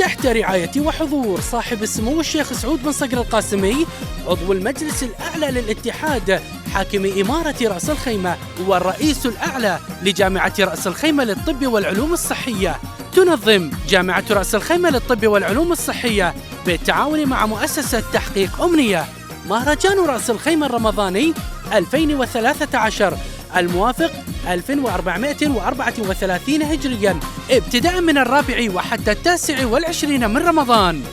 تحت رعاية وحضور صاحب السمو الشيخ سعود بن صقر القاسمي عضو المجلس الأعلى للاتحاد حاكم إمارة رأس الخيمة والرئيس الأعلى لجامعة رأس الخيمة للطب والعلوم الصحية. تنظم جامعة رأس الخيمة للطب والعلوم الصحية بالتعاون مع مؤسسة تحقيق أمنية مهرجان رأس الخيمة الرمضاني 2013 الموافق 1434 هجريا ابتداء من 4 وحتى 29 من رمضان.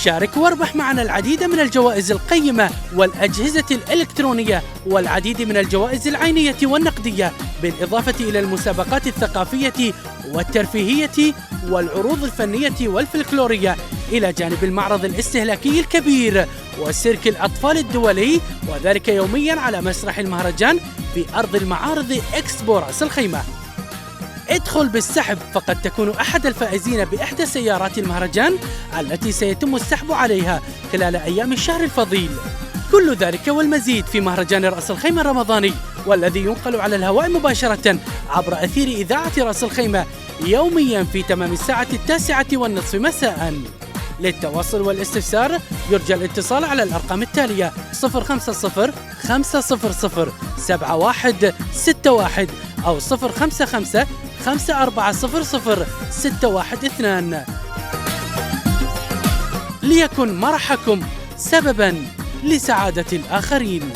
شارك واربح معنا العديد من الجوائز القيمة والأجهزة الإلكترونية والعديد من الجوائز العينية والنقدية، بالإضافة إلى المسابقات الثقافية والترفيهية والعروض الفنية والفلكلورية، إلى جانب المعرض الاستهلاكي الكبير وسيرك الأطفال الدولي، وذلك يوميا على مسرح المهرجان في أرض المعارض إكسبو رأس الخيمة. ادخل بالسحب، فقد تكون أحد الفائزين بإحدى سيارات المهرجان التي سيتم السحب عليها خلال أيام الشهر الفضيل. كل ذلك والمزيد في مهرجان رأس الخيمة الرمضاني، والذي ينقل على الهواء مباشرة عبر أثير إذاعة رأس الخيمة يوميا في تمام الساعة 9:30 مساء. للتواصل والاستفسار يرجى الاتصال على الأرقام التالية: 050 500 7161 أو 055 5400 612. ليكن مرحكم سببا لسعادة الآخرين.